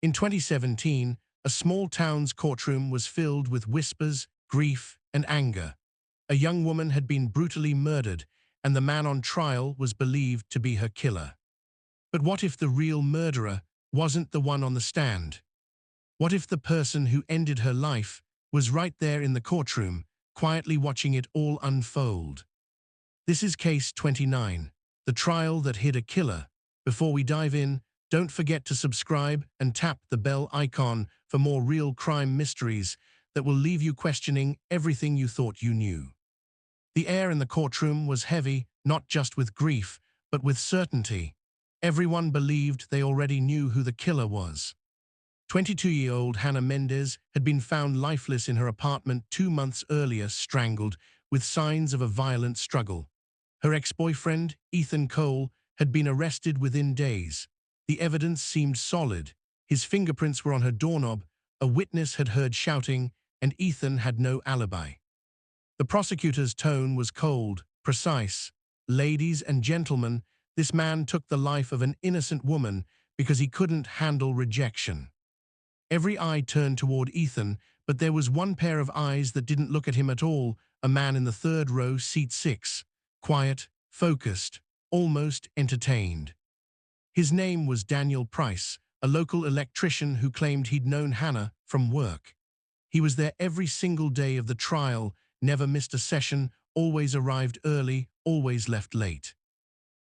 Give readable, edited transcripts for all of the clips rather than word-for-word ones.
In 2017, a small town's courtroom was filled with whispers, grief, and anger. A young woman had been brutally murdered, and the man on trial was believed to be her killer. But what if the real murderer wasn't the one on the stand? What if the person who ended her life was right there in the courtroom, quietly watching it all unfold? This is Case 29, the trial that hid a killer. Before we dive in, don't forget to subscribe and tap the bell icon for more real crime mysteries that will leave you questioning everything you thought you knew. The air in the courtroom was heavy, not just with grief, but with certainty. Everyone believed they already knew who the killer was. 22-year-old Hannah Mendez had been found lifeless in her apartment 2 months earlier, strangled, with signs of a violent struggle. Her ex-boyfriend, Ethan Cole, had been arrested within days. The evidence seemed solid. His fingerprints were on her doorknob, a witness had heard shouting, and Ethan had no alibi. The prosecutor's tone was cold, precise. "Ladies and gentlemen, this man took the life of an innocent woman because he couldn't handle rejection." Every eye turned toward Ethan, but there was one pair of eyes that didn't look at him at all, a man in the third row, seat 6. Quiet, focused, almost entertained. His name was Daniel Price, a local electrician who claimed he'd known Hannah from work. He was there every single day of the trial, never missed a session, always arrived early, always left late.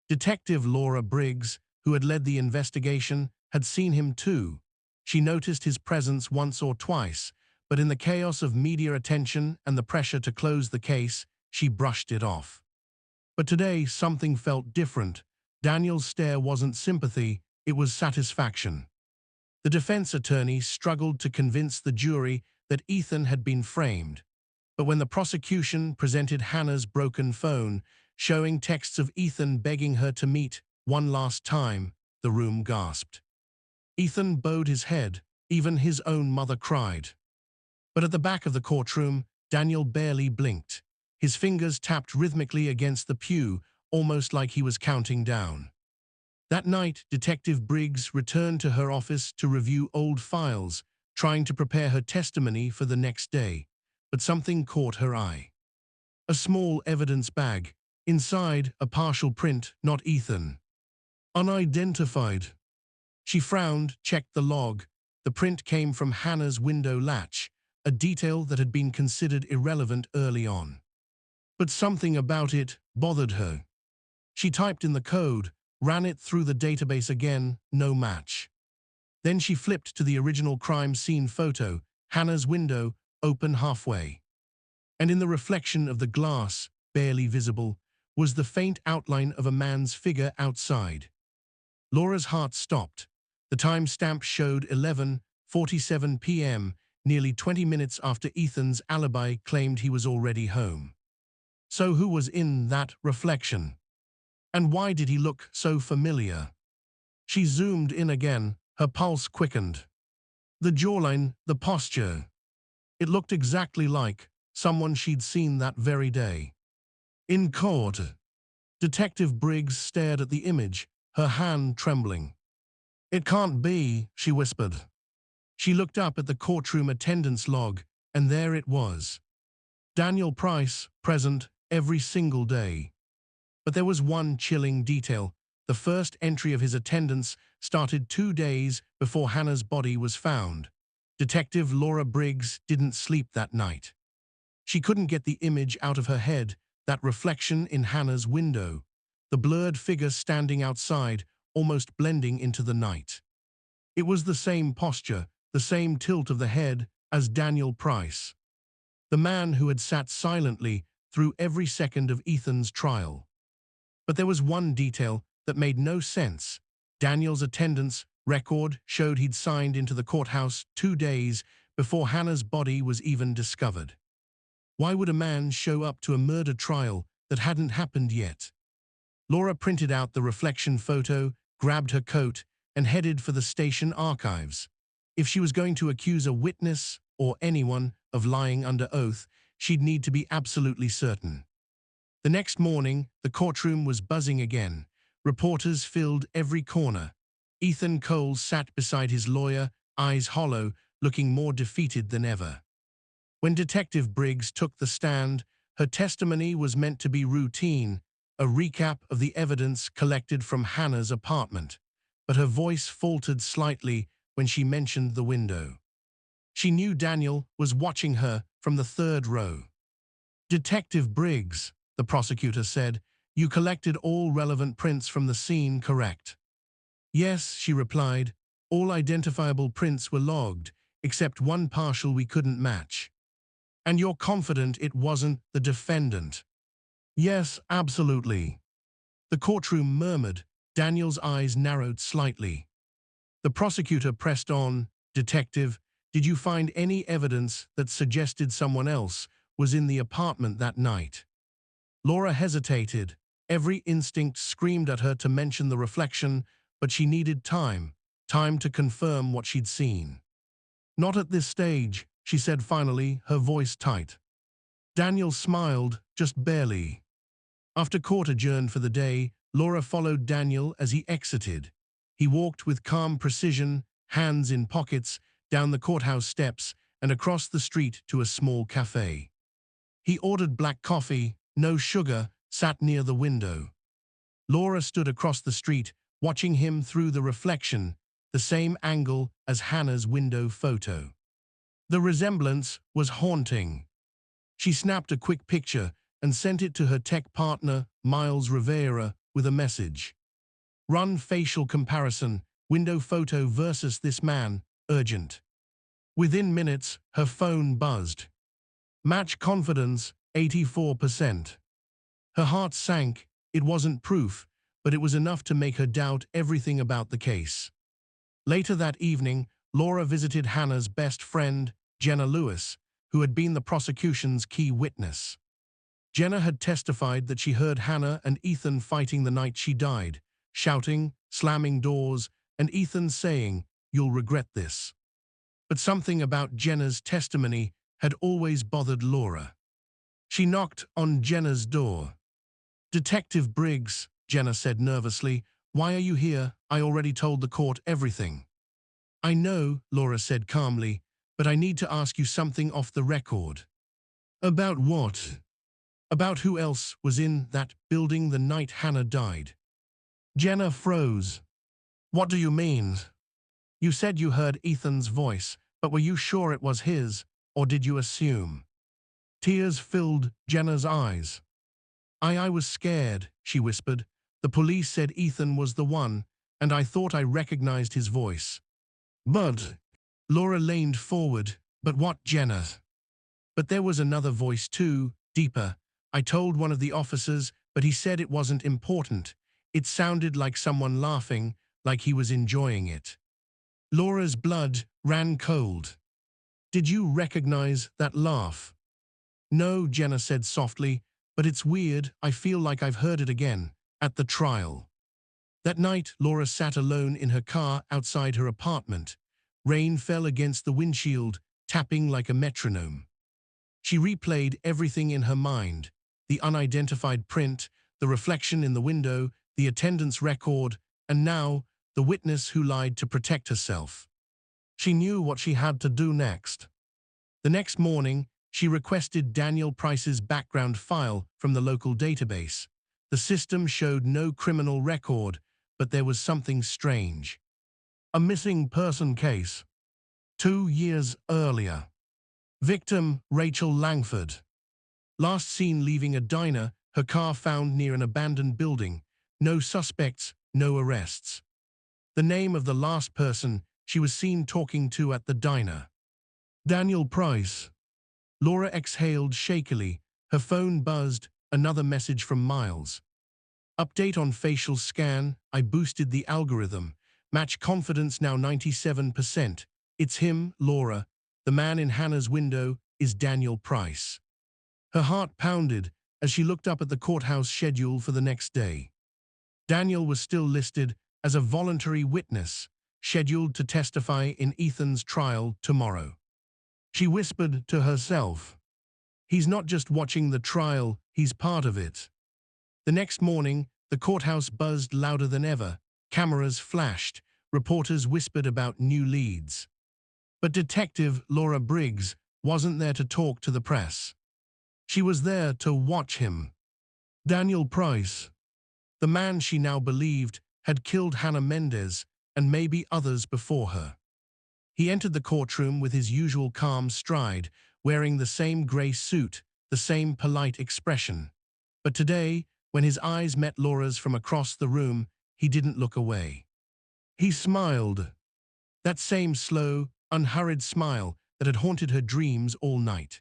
Detective Laura Briggs, who had led the investigation, had seen him too. She noticed his presence once or twice, but in the chaos of media attention and the pressure to close the case, she brushed it off. But today, something felt different. Daniel's stare wasn't sympathy, it was satisfaction. The defense attorney struggled to convince the jury that Ethan had been framed. But when the prosecution presented Hannah's broken phone, showing texts of Ethan begging her to meet one last time, the room gasped. Ethan bowed his head, even his own mother cried. But at the back of the courtroom, Daniel barely blinked. His fingers tapped rhythmically against the pew, almost like he was counting down. That night, Detective Briggs returned to her office to review old files, trying to prepare her testimony for the next day. But something caught her eye. A small evidence bag. Inside, a partial print, not Ethan. Unidentified. She frowned, checked the log. The print came from Hannah's window latch, a detail that had been considered irrelevant early on. But something about it bothered her. She typed in the code, ran it through the database again, no match. Then she flipped to the original crime scene photo, Hannah's window, open halfway. And in the reflection of the glass, barely visible, was the faint outline of a man's figure outside. Laura's heart stopped. The timestamp showed 11:47 p.m., nearly 20 minutes after Ethan's alibi claimed he was already home. So who was in that reflection? And why did he look so familiar? She zoomed in again, her pulse quickened. The jawline, the posture. It looked exactly like someone she'd seen that very day. In court. Detective Briggs stared at the image, her hand trembling. "It can't be," she whispered. She looked up at the courtroom attendance log, and there it was. Daniel Price, present every single day. But there was one chilling detail. The first entry of his attendance started 2 days before Hannah's body was found. Detective Laura Briggs didn't sleep that night. She couldn't get the image out of her head, that reflection in Hannah's window, the blurred figure standing outside, almost blending into the night. It was the same posture, the same tilt of the head as Daniel Price, the man who had sat silently through every second of Ethan's trial. But there was one detail that made no sense. Daniel's attendance record showed he'd signed into the courthouse 2 days before Hannah's body was even discovered. Why would a man show up to a murder trial that hadn't happened yet? Laura printed out the reflection photo, grabbed her coat, and headed for the station archives. If she was going to accuse a witness or anyone of lying under oath, she'd need to be absolutely certain. The next morning, the courtroom was buzzing again. Reporters filled every corner. Ethan Cole sat beside his lawyer, eyes hollow, looking more defeated than ever. When Detective Briggs took the stand, her testimony was meant to be routine, a recap of the evidence collected from Hannah's apartment, but her voice faltered slightly when she mentioned the window. She knew Daniel was watching her from the third row. "Detective Briggs," the prosecutor said, "you collected all relevant prints from the scene, correct?" "Yes," she replied. "All identifiable prints were logged, except one partial we couldn't match." "And you're confident it wasn't the defendant?" "Yes, absolutely." The courtroom murmured. Daniel's eyes narrowed slightly. The prosecutor pressed on. "Detective, did you find any evidence that suggested someone else was in the apartment that night?" Laura hesitated. Every instinct screamed at her to mention the reflection, but she needed time to confirm what she'd seen. "Not at this stage," she said finally, her voice tight. Daniel smiled, just barely. After court adjourned for the day, Laura followed Daniel as he exited. He walked with calm precision, hands in pockets, down the courthouse steps and across the street to a small cafe. He ordered black coffee, no sugar, sat near the window. Laura stood across the street, watching him through the reflection, the same angle as Hannah's window photo. The resemblance was haunting. She snapped a quick picture and sent it to her tech partner, Miles Rivera, with a message. "Run facial comparison, window photo versus this man, urgent." Within minutes, her phone buzzed. Match confidence, 84%. Her heart sank. It wasn't proof, but it was enough to make her doubt everything about the case. Later that evening, Laura visited Hannah's best friend, Jenna Lewis, who had been the prosecution's key witness. Jenna had testified that she heard Hannah and Ethan fighting the night she died, shouting, slamming doors, and Ethan saying, "You'll regret this." But something about Jenna's testimony had always bothered Laura. She knocked on Jenna's door. "Detective Briggs," Jenna said nervously, "why are you here? I already told the court everything." "I know," Laura said calmly, "but I need to ask you something off the record." "About what?" "About who else was in that building the night Hannah died." Jenna froze. "What do you mean?" "You said you heard Ethan's voice, but were you sure it was his, or did you assume?" Tears filled Jenna's eyes. I was scared," she whispered. "The police said Ethan was the one, and I thought I recognized his voice." "But—" Laura leaned forward. "But what, Jenna?" "But there was another voice too, deeper. I told one of the officers, but he said it wasn't important. It sounded like someone laughing, like he was enjoying it." Laura's blood ran cold. "Did you recognize that laugh?" "No," Jenna said softly, "but it's weird. I feel like I've heard it again, at the trial." That night, Laura sat alone in her car outside her apartment. Rain fell against the windshield, tapping like a metronome. She replayed everything in her mind: the unidentified print, the reflection in the window, the attendance record, and now, the witness who lied to protect herself. She knew what she had to do next. The next morning, she requested Daniel Price's background file from the local database. The system showed no criminal record, but there was something strange. A missing person case. 2 years earlier. Victim, Rachel Langford. Last seen leaving a diner, her car found near an abandoned building. No suspects, no arrests. The name of the last person she was seen talking to at the diner. Daniel Price. Laura exhaled shakily. Her phone buzzed, another message from Miles. "Update on facial scan. I boosted the algorithm. Match confidence now 97%. It's him, Laura. The man in Hannah's window is Daniel Price." Her heart pounded as she looked up at the courthouse schedule for the next day. Daniel was still listed as a voluntary witness, scheduled to testify in Ethan's trial tomorrow. She whispered to herself, "He's not just watching the trial, he's part of it." The next morning, the courthouse buzzed louder than ever. Cameras flashed. Reporters whispered about new leads. But Detective Laura Briggs wasn't there to talk to the press. She was there to watch him. Daniel Price, the man she now believed had killed Hannah Mendez and maybe others before her. He entered the courtroom with his usual calm stride, wearing the same grey suit, the same polite expression. But today, when his eyes met Laura's from across the room, he didn't look away. He smiled, that same slow, unhurried smile that had haunted her dreams all night.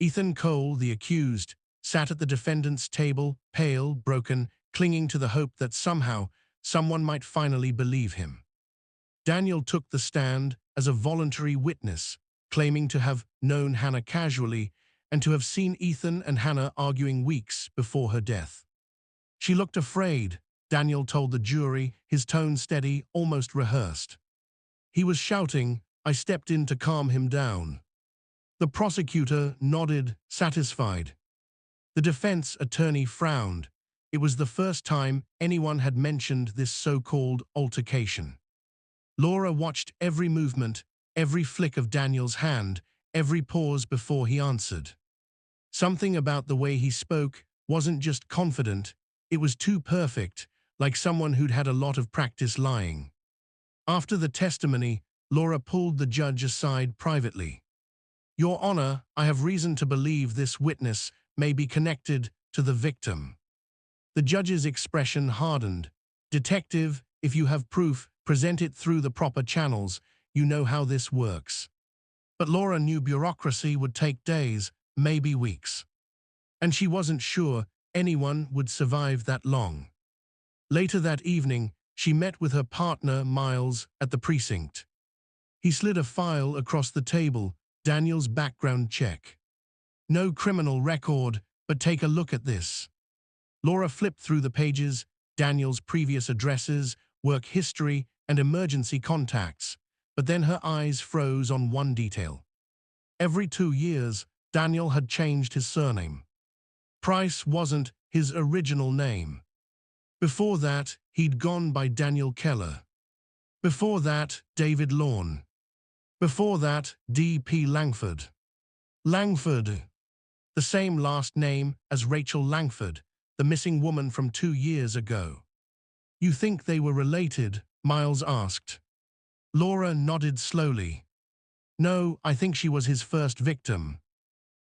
Ethan Cole, the accused, sat at the defendant's table, pale, broken, clinging to the hope that somehow someone might finally believe him. Daniel took the stand as a voluntary witness, claiming to have known Hannah casually and to have seen Ethan and Hannah arguing weeks before her death. She looked afraid, Daniel told the jury, his tone steady, almost rehearsed. He was shouting. I stepped in to calm him down. The prosecutor nodded, satisfied. The defense attorney frowned. It was the first time anyone had mentioned this so-called altercation. Laura watched every movement, every flick of Daniel's hand, every pause before he answered. Something about the way he spoke wasn't just confident, it was too perfect, like someone who'd had a lot of practice lying. After the testimony, Laura pulled the judge aside privately. Your Honor, I have reason to believe this witness may be connected to the victim. The judge's expression hardened. Detective, if you have proof, present it through the proper channels. You know how this works. But Laura knew bureaucracy would take days, maybe weeks. And she wasn't sure anyone would survive that long. Later that evening, she met with her partner, Miles, at the precinct. He slid a file across the table, Daniel's background check. No criminal record, but take a look at this. Laura flipped through the pages, Daniel's previous addresses, work history, and emergency contacts, but then her eyes froze on one detail. Every 2 years, Daniel had changed his surname. Price wasn't his original name. Before that, he'd gone by Daniel Keller. Before that, David Lawn. Before that, D.P. Langford. Langford. The same last name as Rachel Langford, the missing woman from 2 years ago. You think they were related? Miles asked. Laura nodded slowly. No, I think she was his first victim.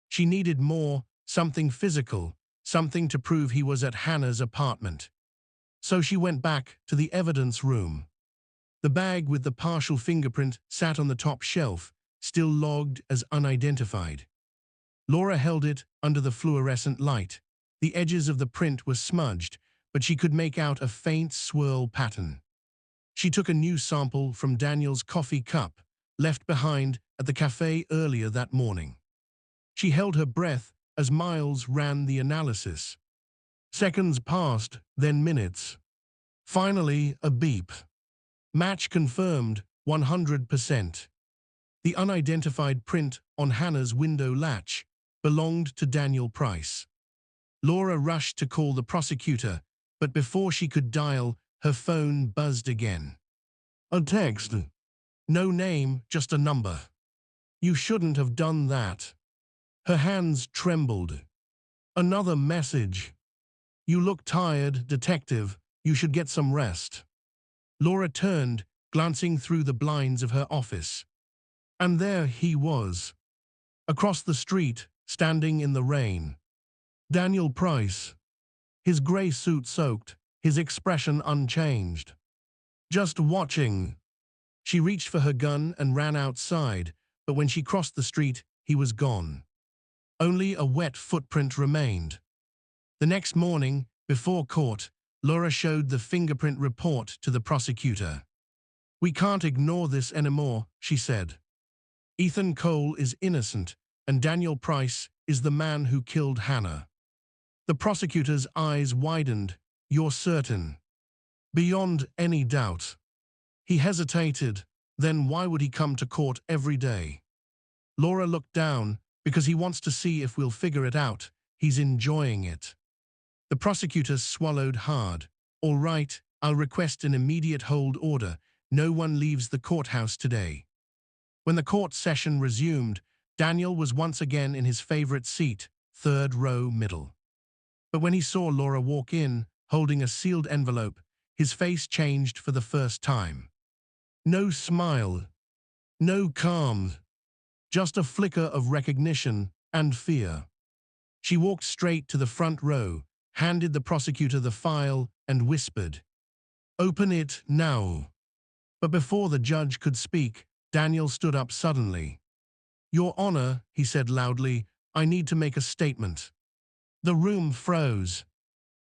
She needed more, something physical, something to prove he was at Hannah's apartment. So she went back to the evidence room. The bag with the partial fingerprint sat on the top shelf, still logged as unidentified. Laura held it under the fluorescent light. The edges of the print were smudged, but she could make out a faint swirl pattern. She took a new sample from Daniel's coffee cup, left behind at the cafe earlier that morning. She held her breath as Miles ran the analysis. Seconds passed, then minutes. Finally, a beep. Match confirmed, 100%. The unidentified print on Hannah's window latch belonged to Daniel Price. Laura rushed to call the prosecutor, but before she could dial, her phone buzzed again. A text. No name, just a number. You shouldn't have done that. Her hands trembled. Another message. You look tired, detective. You should get some rest. Laura turned, glancing through the blinds of her office. And there he was. Across the street, standing in the rain. Daniel Price. His grey suit soaked, his expression unchanged. Just watching. She reached for her gun and ran outside, but when she crossed the street, he was gone. Only a wet footprint remained. The next morning, before court, Laura showed the fingerprint report to the prosecutor. We can't ignore this anymore, she said. Ethan Cole is innocent, and Daniel Price is the man who killed Hannah. The prosecutor's eyes widened. You're certain? Beyond any doubt. He hesitated. Then why would he come to court every day? Laura looked down. Because he wants to see if we'll figure it out. He's enjoying it. The prosecutor swallowed hard. All right, I'll request an immediate hold order. No one leaves the courthouse today. When the court session resumed, Daniel was once again in his favorite seat, third row middle. But when he saw Laura walk in, holding a sealed envelope, his face changed for the first time. No smile, no calm, just a flicker of recognition and fear. She walked straight to the front row, handed the prosecutor the file, and whispered, "Open it now." But before the judge could speak, Daniel stood up suddenly. "Your Honor," he said loudly, "I need to make a statement." The room froze.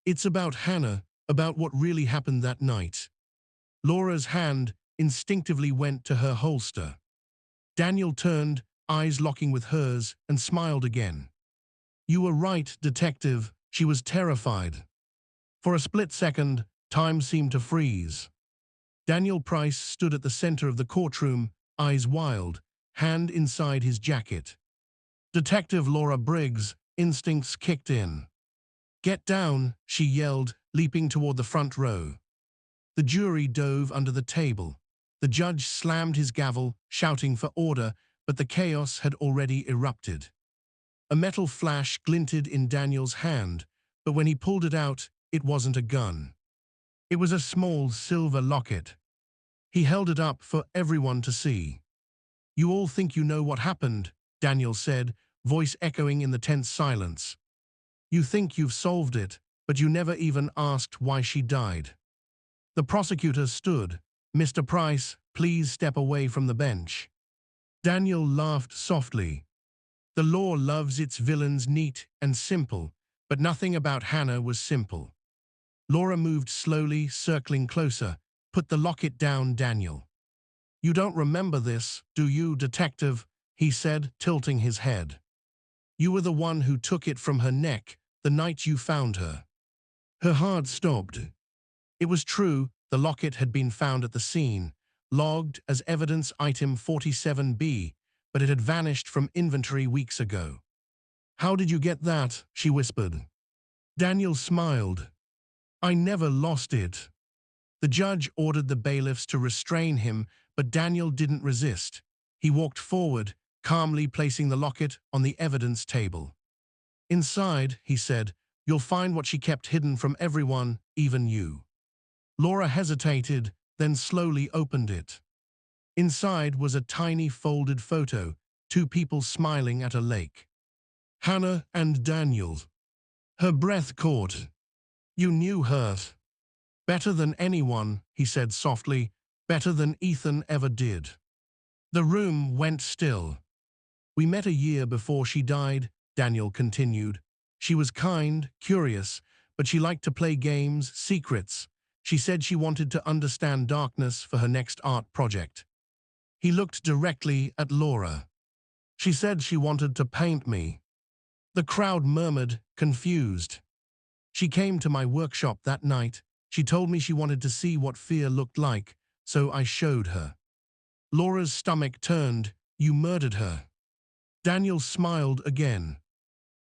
"It's about Hannah, about what really happened that night." Laura's hand instinctively went to her holster. Daniel turned, eyes locking with hers, and smiled again. "You were right, Detective." She was terrified. For a split second, time seemed to freeze. Daniel Price stood at the center of the courtroom, eyes wild, hand inside his jacket. Detective Laura Briggs' instincts kicked in. "Get down," she yelled, leaping toward the front row. The jury dove under the table. The judge slammed his gavel, shouting for order, but the chaos had already erupted. A metal flash glinted in Daniel's hand, but when he pulled it out, it wasn't a gun. It was a small silver locket. He held it up for everyone to see. "You all think you know what happened," Daniel said, voice echoing in the tense silence. "You think you've solved it, but you never even asked why she died." The prosecutor stood. "Mr. Price, please step away from the bench." Daniel laughed softly. "The law loves its villains neat and simple, but nothing about Hannah was simple." Laura moved slowly, circling closer. "Put the locket down, Daniel." "You don't remember this, do you, Detective?" he said, tilting his head. "You were the one who took it from her neck the night you found her." Her heart stopped. It was true, the locket had been found at the scene, logged as evidence item 47B, but it had vanished from inventory weeks ago. "How did you get that?" she whispered. Daniel smiled. "I never lost it." The judge ordered the bailiffs to restrain him, but Daniel didn't resist. He walked forward, calmly placing the locket on the evidence table. "Inside," he said, "you'll find what she kept hidden from everyone, even you." Laura hesitated, then slowly opened it. Inside was a tiny folded photo, two people smiling at a lake. Hannah and Daniel. Her breath caught. "You knew her." "Better than anyone," he said softly, "better than Ethan ever did." The room went still. "We met a year before she died," Daniel continued. "She was kind, curious, but she liked to play games, secrets. She said she wanted to understand darkness for her next art project." He looked directly at Laura. "She said she wanted to paint me." The crowd murmured, confused. "She came to my workshop that night. She told me she wanted to see what fear looked like, so I showed her." Laura's stomach turned. "You murdered her." Daniel smiled again.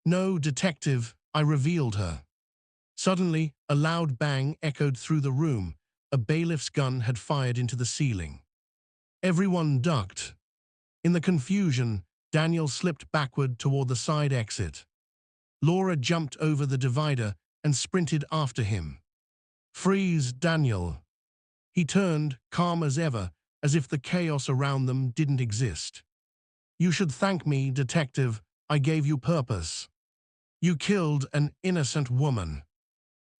"No, Detective, I revealed her." Suddenly, a loud bang echoed through the room. A bailiff's gun had fired into the ceiling. Everyone ducked. In the confusion, Daniel slipped backward toward the side exit. Laura jumped over the divider and sprinted after him. "Freeze, Daniel." He turned, calm as ever, as if the chaos around them didn't exist. "You should thank me, Detective. I gave you purpose. You killed an innocent woman."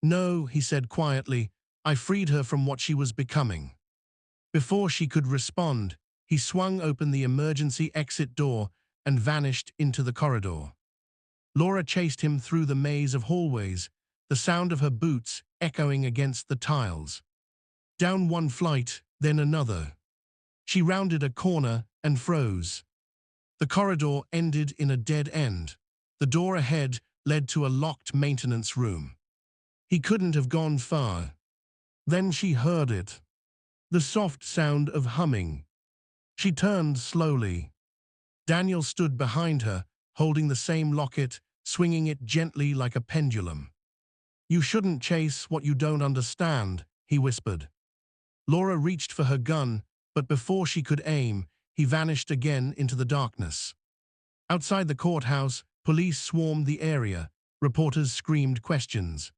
"No," he said quietly, "I freed her from what she was becoming." Before she could respond, he swung open the emergency exit door and vanished into the corridor. Laura chased him through the maze of hallways, the sound of her boots echoing against the tiles. Down one flight, then another. She rounded a corner and froze. The corridor ended in a dead end. The door ahead led to a locked maintenance room. He couldn't have gone far. Then she heard it. The soft sound of humming. She turned slowly. Daniel stood behind her, holding the same locket, swinging it gently like a pendulum. "You shouldn't chase what you don't understand," he whispered. Laura reached for her gun, but before she could aim, he vanished again into the darkness. Outside the courthouse, police swarmed the area. Reporters screamed questions.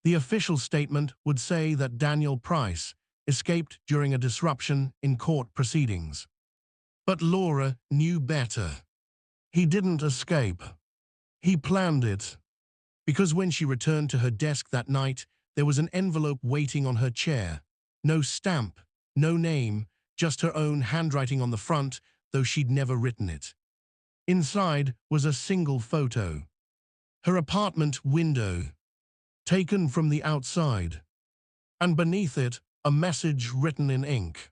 The official statement would say that Daniel Price escaped during a disruption in court proceedings. But Laura knew better. He didn't escape. He planned it. Because when she returned to her desk that night, there was an envelope waiting on her chair. No stamp, no name, just her own handwriting on the front, though she'd never written it. Inside was a single photo. Her apartment window, taken from the outside. And beneath it, a message written in ink.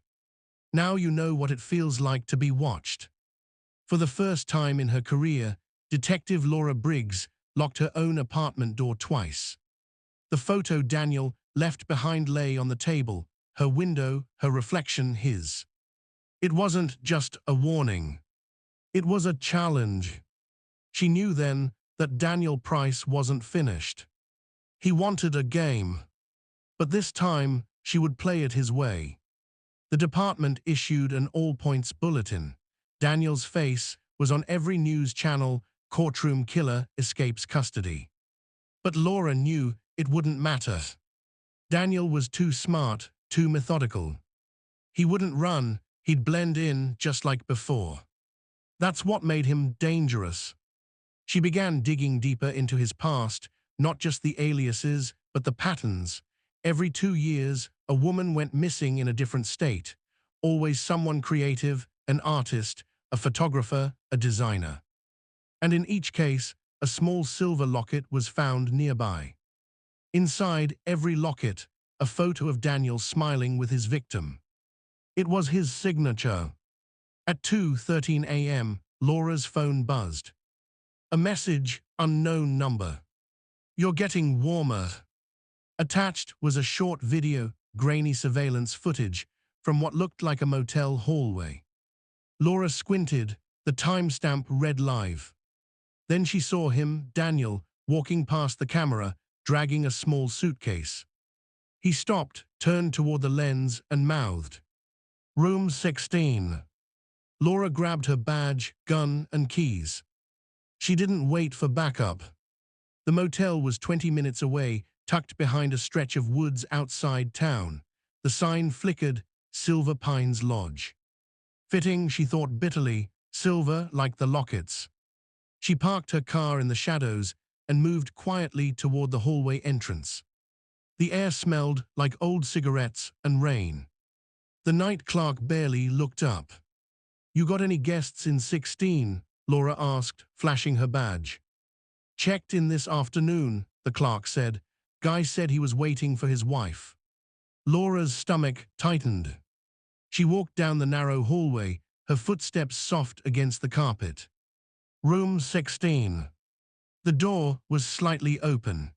Now you know what it feels like to be watched. For the first time in her career, Detective Laura Briggs locked her own apartment door twice. The photo Daniel left behind lay on the table, her window, her reflection his. It wasn't just a warning. It was a challenge. She knew then that Daniel Price wasn't finished. He wanted a game. But this time, she would play it his way. The department issued an all-points bulletin. Daniel's face was on every news channel. Courtroom killer escapes custody. But Laura knew it wouldn't matter. Daniel was too smart, too methodical. He wouldn't run, he'd blend in just like before. That's what made him dangerous. She began digging deeper into his past, not just the aliases, but the patterns. Every 2 years, a woman went missing in a different state. Always someone creative, an artist, a photographer, a designer. And in each case, a small silver locket was found nearby. Inside every locket, a photo of Daniel smiling with his victim. It was his signature. At 2:13 a.m., Laura's phone buzzed. A message, unknown number. You're getting warmer. Attached was a short video, grainy surveillance footage from what looked like a motel hallway. Laura squinted, the timestamp read live. Then she saw him, Daniel, walking past the camera, dragging a small suitcase. He stopped, turned toward the lens, and mouthed, "Room 16. Laura grabbed her badge, gun, and keys. She didn't wait for backup. The motel was 20 minutes away, tucked behind a stretch of woods outside town. The sign flickered, Silver Pines Lodge. Fitting, she thought bitterly, silver like the lockets. She parked her car in the shadows and moved quietly toward the hallway entrance. The air smelled like old cigarettes and rain. The night clerk barely looked up. "You got any guests in 16? Laura asked, flashing her badge. "Checked in this afternoon," the clerk said. "Guy said he was waiting for his wife." Laura's stomach tightened. She walked down the narrow hallway, her footsteps soft against the carpet. Room 16. The door was slightly open.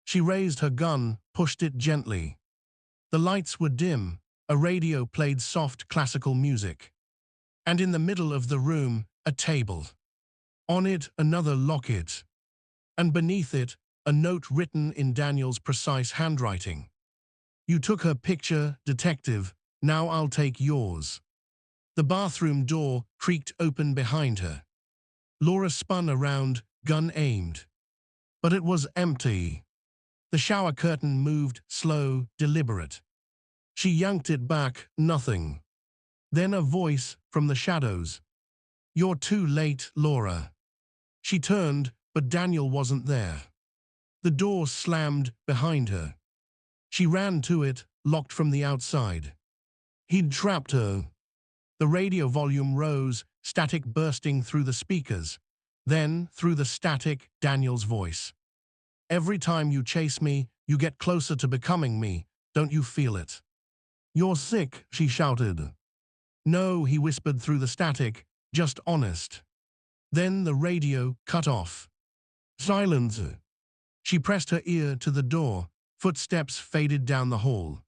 She raised her gun, pushed it gently. The lights were dim, a radio played soft classical music. And in the middle of the room, a table. On it, another locket. And beneath it, a note written in Daniel's precise handwriting. "You took her picture, detective. Now I'll take yours." The bathroom door creaked open behind her. Laura spun around, gun aimed. But it was empty. The shower curtain moved, slow, deliberate. She yanked it back, nothing. Then a voice from the shadows. "You're too late, Laura." She turned, but Daniel wasn't there. The door slammed behind her. She ran to it, locked from the outside. He'd trapped her. The radio volume rose, static bursting through the speakers. Then, through the static, Daniel's voice. "Every time you chase me, you get closer to becoming me. Don't you feel it?" "You're sick," she shouted. "No," he whispered through the static, "just honest." Then the radio cut off. Silence. She pressed her ear to the door. Footsteps faded down the hall.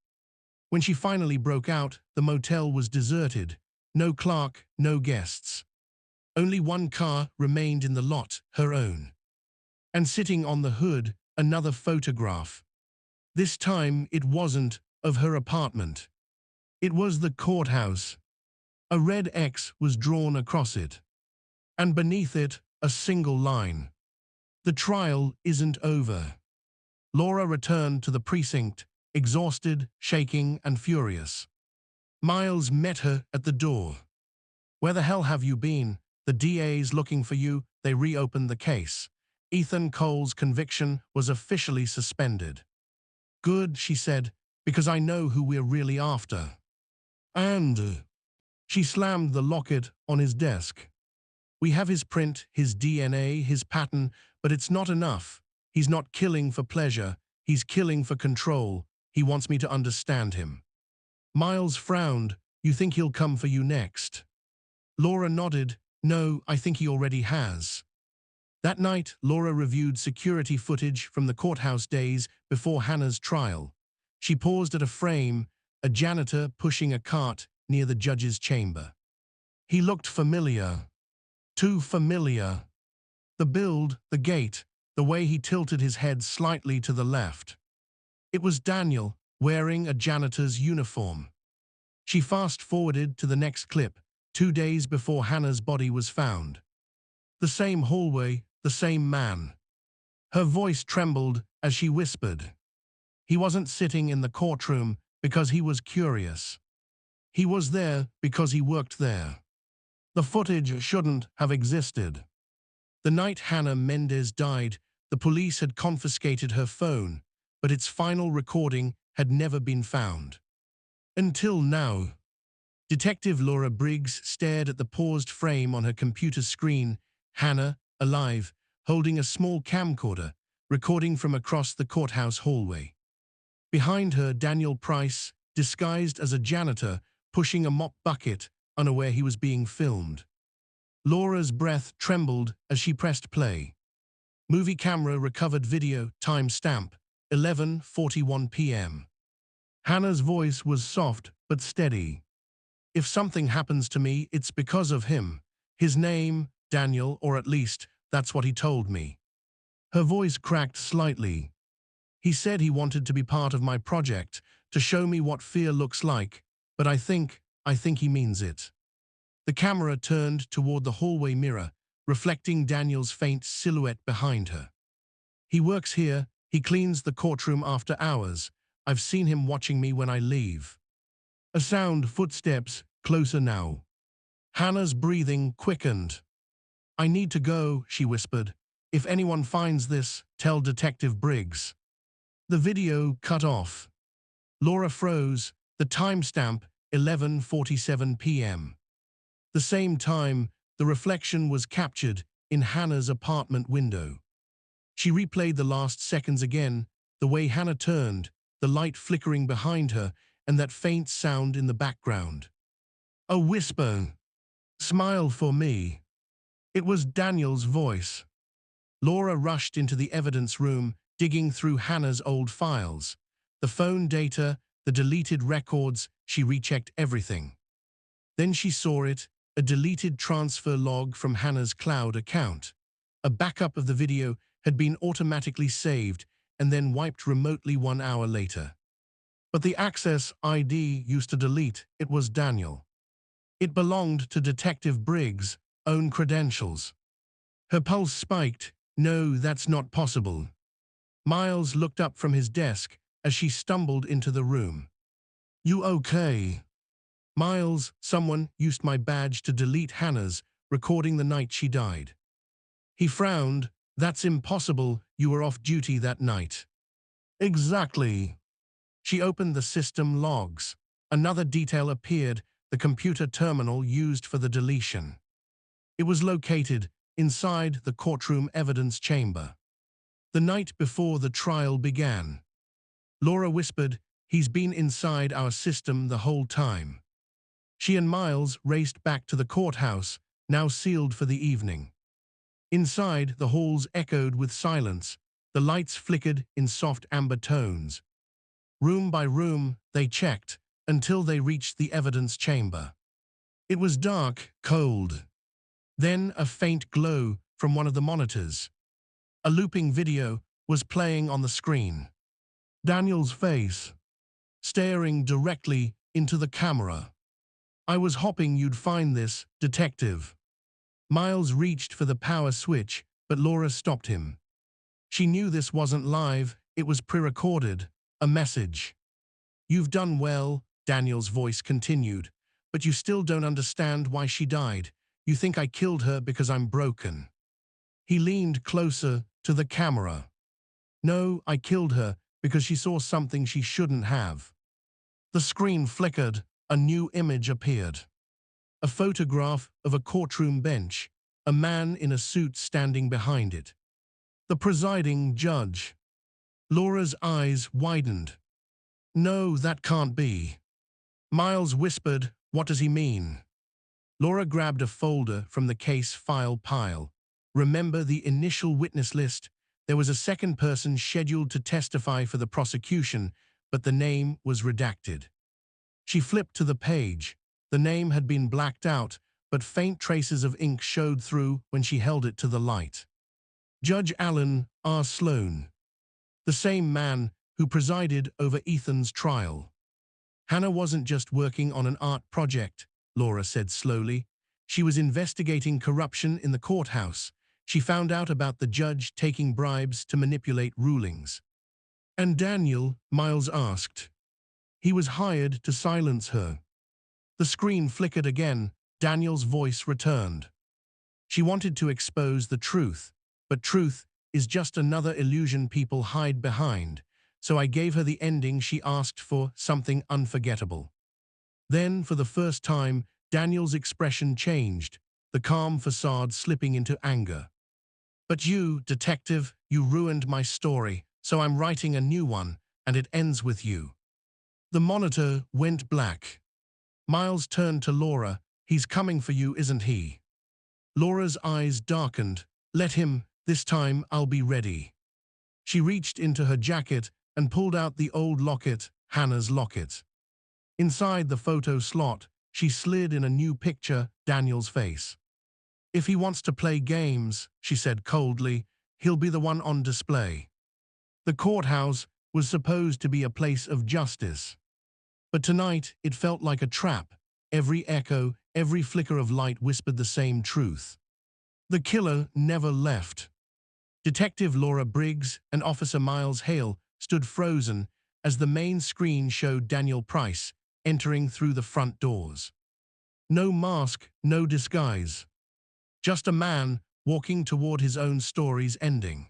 When she finally broke out, the motel was deserted. No clerk, no guests. Only one car remained in the lot, her own. And sitting on the hood, another photograph. This time it wasn't of her apartment. It was the courthouse. A red X was drawn across it, and beneath it, a single line. The trial isn't over. Laura returned to the precinct, exhausted, shaking, and furious. Miles met her at the door. "Where the hell have you been? The DA's looking for you." They reopened the case. Ethan Cole's conviction was officially suspended. "Good," she said, "because I know who we're really after." And she slammed the locket on his desk. "We have his print, his DNA, his pattern, but it's not enough. He's not killing for pleasure. He's killing for control. He wants me to understand him." Miles frowned. "You think he'll come for you next?" Laura nodded. "No, I think he already has." That night, Laura reviewed security footage from the courthouse days before Hannah's trial. She paused at a frame, a janitor pushing a cart near the judge's chamber. He looked familiar. Too familiar. The build, the gait, the way he tilted his head slightly to the left. It was Daniel, wearing a janitor's uniform. She fast-forwarded to the next clip, 2 days before Hannah's body was found. The same hallway, the same man. Her voice trembled as she whispered. He wasn't sitting in the courtroom because he was curious. He was there because he worked there. The footage shouldn't have existed. The night Hannah Mendez died, the police had confiscated her phone, but its final recording had never been found. Until now. Detective Laura Briggs stared at the paused frame on her computer screen, Hannah, alive, holding a small camcorder, recording from across the courthouse hallway. Behind her, Daniel Price, disguised as a janitor, pushing a mop bucket, unaware he was being filmed. Laura's breath trembled as she pressed play. Movie camera recovered video, timestamp, 11:41 p.m. Hannah's voice was soft but steady. "If something happens to me, it's because of him. His name, Daniel, or at least, that's what he told me." Her voice cracked slightly. "He said he wanted to be part of my project, to show me what fear looks like, but I think he means it." The camera turned toward the hallway mirror, reflecting Daniel's faint silhouette behind her. "He works here. He cleans the courtroom after hours. I've seen him watching me when I leave." A sound, footsteps, closer now. Hannah's breathing quickened. "I need to go," she whispered. "If anyone finds this, tell Detective Briggs." The video cut off. Laura froze, the timestamp, 11:47 p.m. The same time, the reflection was captured in Hannah's apartment window. She replayed the last seconds again, the way Hannah turned, the light flickering behind her, and that faint sound in the background. A whisper. "Smile for me." It was Daniel's voice. Laura rushed into the evidence room, digging through Hannah's old files. The phone data, the deleted records, she rechecked everything. Then she saw it, a deleted transfer log from Hannah's cloud account. A backup of the video had been automatically saved and then wiped remotely 1 hour later. But the access ID used to delete, it was Daniel. It belonged to Detective Briggs' own credentials. Her pulse spiked. "No, that's not possible." Miles looked up from his desk as she stumbled into the room. "You okay?" "Miles, someone used my badge to delete Hannah's, recording the night she died." He frowned. "That's impossible. You were off duty that night." "Exactly." She opened the system logs. Another detail appeared, the computer terminal used for the deletion. It was located inside the courtroom evidence chamber. The night before the trial began. Laura whispered, "He's been inside our system the whole time." She and Miles raced back to the courthouse, now sealed for the evening. Inside, the halls echoed with silence. The lights flickered in soft amber tones. Room by room, they checked, until they reached the evidence chamber. It was dark, cold. Then a faint glow from one of the monitors. A looping video was playing on the screen. Daniel's face, staring directly into the camera. I was hoping you'd find this, detective. Miles reached for the power switch, but Laura stopped him. She knew this wasn't live, it was pre-recorded, a message. You've done well, Daniel's voice continued, but you still don't understand why she died. You think I killed her because I'm broken. He leaned closer to the camera. No, I killed her because she saw something she shouldn't have. The screen flickered, a new image appeared. A photograph of a courtroom bench, a man in a suit standing behind it. The presiding judge. Laura's eyes widened. No, that can't be. Miles whispered, what does he mean? Laura grabbed a folder from the case file pile. Remember the initial witness list? There was a second person scheduled to testify for the prosecution, but the name was redacted. She flipped to the page. The name had been blacked out, but faint traces of ink showed through when she held it to the light. Judge Alan R. Sloan. The same man who presided over Ethan's trial. Hannah wasn't just working on an art project, Laura said slowly. She was investigating corruption in the courthouse. She found out about the judge taking bribes to manipulate rulings. And Daniel, Miles asked. He was hired to silence her. The screen flickered again. Daniel's voice returned. She wanted to expose the truth, but truth is just another illusion people hide behind, so I gave her the ending she asked for, something unforgettable. Then, for the first time, Daniel's expression changed, the calm facade slipping into anger. But you, detective, you ruined my story, so I'm writing a new one, and it ends with you. The monitor went black. Miles turned to Laura. He's coming for you, isn't he? Laura's eyes darkened. Let him, this time I'll be ready. She reached into her jacket and pulled out the old locket, Hannah's locket. Inside the photo slot, she slid in a new picture, Daniel's face. If he wants to play games, she said coldly, he'll be the one on display. The courthouse was supposed to be a place of justice. But tonight, it felt like a trap. Every echo, every flicker of light whispered the same truth. The killer never left. Detective Laura Briggs and Officer Miles Hale stood frozen as the main screen showed Daniel Price entering through the front doors. No mask, no disguise. Just a man walking toward his own story's ending.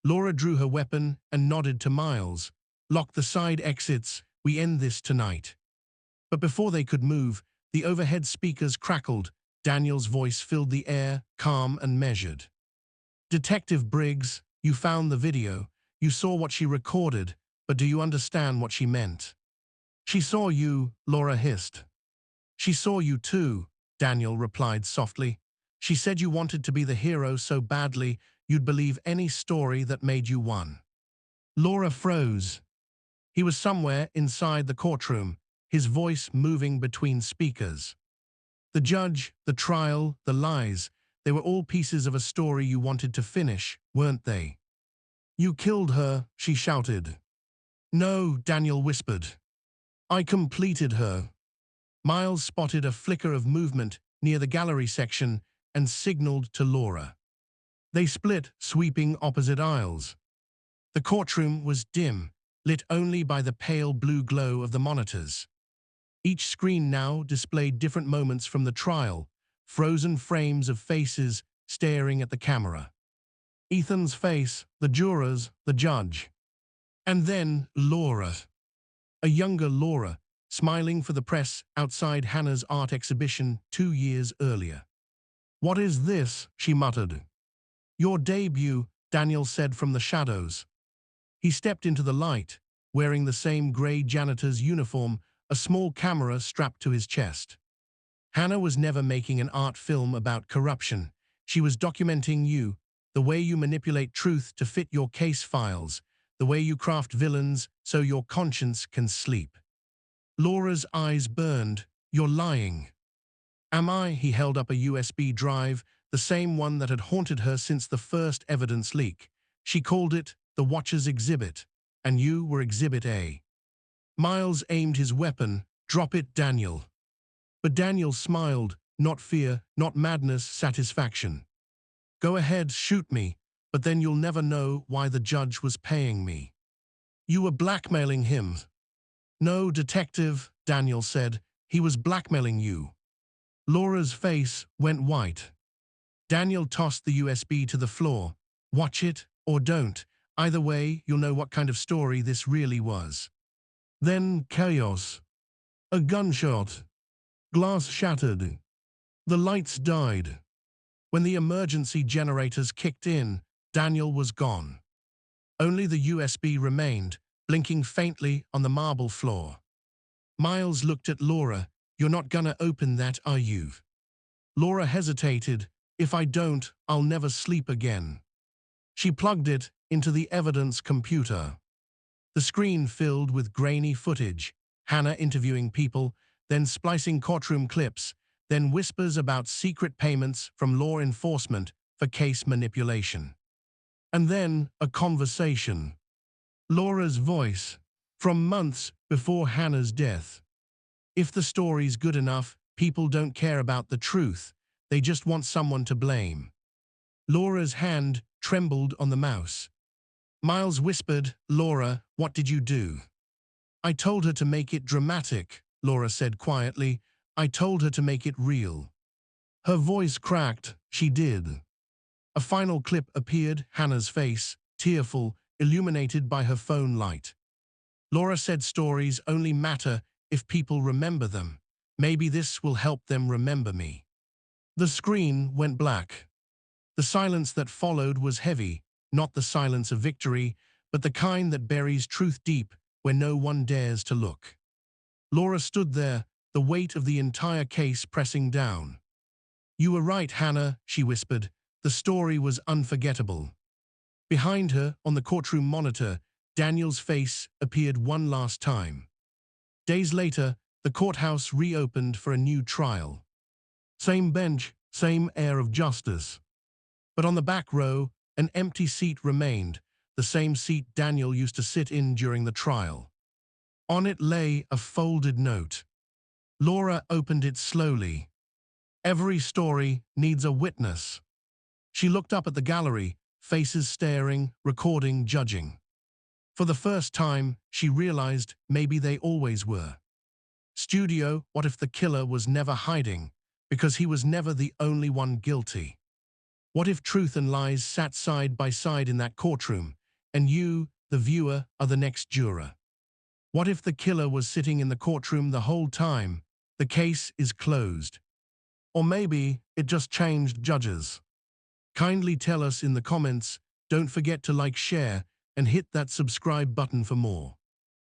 Laura drew her weapon and nodded to Miles. Lock the side exits, we end this tonight. But before they could move, the overhead speakers crackled. Daniel's voice filled the air, calm and measured. Detective Briggs, you found the video. You saw what she recorded, but do you understand what she meant? She saw you, Laura hissed. She saw you too, Daniel replied softly. She said you wanted to be the hero so badly you'd believe any story that made you one. Laura froze. He was somewhere inside the courtroom, his voice moving between speakers. The judge, the trial, the lies, they were all pieces of a story you wanted to finish, weren't they? You killed her, she shouted. No, Daniel whispered. I completed her. Miles spotted a flicker of movement near the gallery section and signaled to Laura. They split, sweeping opposite aisles. The courtroom was dim, lit only by the pale blue glow of the monitors. Each screen now displayed different moments from the trial, frozen frames of faces staring at the camera. Ethan's face, the jurors, the judge. And then Laura. A younger Laura, smiling for the press outside Hannah's art exhibition 2 years earlier. What is this? She muttered. Your debut, Daniel said from the shadows. He stepped into the light, wearing the same gray janitor's uniform, a small camera strapped to his chest. Hannah was never making an art film about corruption. She was documenting you, the way you manipulate truth to fit your case files, the way you craft villains so your conscience can sleep. Laura's eyes burned. You're lying. Am I? He held up a USB drive, the same one that had haunted her since the first evidence leak. She called it the Watcher's Exhibit, and you were Exhibit A. Miles aimed his weapon. Drop it, Daniel. But Daniel smiled, not fear, not madness, satisfaction. Go ahead, shoot me, but then you'll never know why the judge was paying me. You were blackmailing him. No, detective, Daniel said. He was blackmailing you. Laura's face went white. Daniel tossed the USB to the floor. Watch it, or don't. Either way, you'll know what kind of story this really was. Then chaos. A gunshot. Glass shattered. The lights died. When the emergency generators kicked in, Daniel was gone. Only the USB remained, blinking faintly on the marble floor. Miles looked at Laura. You're not gonna open that, are you? Laura hesitated. If I don't, I'll never sleep again. She plugged it into the evidence computer. The screen filled with grainy footage, Hannah interviewing people, then splicing courtroom clips, then whispers about secret payments from law enforcement for case manipulation. And then a conversation. Laura's voice, from months before Hannah's death. If the story's good enough, people don't care about the truth. They just want someone to blame. Laura's hand trembled on the mouse. Miles whispered, Laura, what did you do? I told her to make it dramatic, Laura said quietly. I told her to make it real. Her voice cracked. She did. A final clip appeared, Hannah's face, tearful, illuminated by her phone light. Laura said stories only matter if people remember them. Maybe this will help them remember me. The screen went black. The silence that followed was heavy, not the silence of victory, but the kind that buries truth deep where no one dares to look. Laura stood there, the weight of the entire case pressing down. You were right, Hannah, she whispered. The story was unforgettable. Behind her, on the courtroom monitor, Daniel's face appeared one last time. Days later, the courthouse reopened for a new trial. Same bench, same air of justice. But on the back row, an empty seat remained, the same seat Daniel used to sit in during the trial. On it lay a folded note. Laura opened it slowly. Every story needs a witness. She looked up at the gallery, faces staring, recording, judging. For the first time, she realized maybe they always were. Studio, what if the killer was never hiding, because he was never the only one guilty? What if truth and lies sat side by side in that courtroom, and you, the viewer, are the next juror? What if the killer was sitting in the courtroom the whole time? The case is closed. Or maybe it just changed judges. Kindly tell us in the comments. Don't forget to like, share, and hit that subscribe button for more.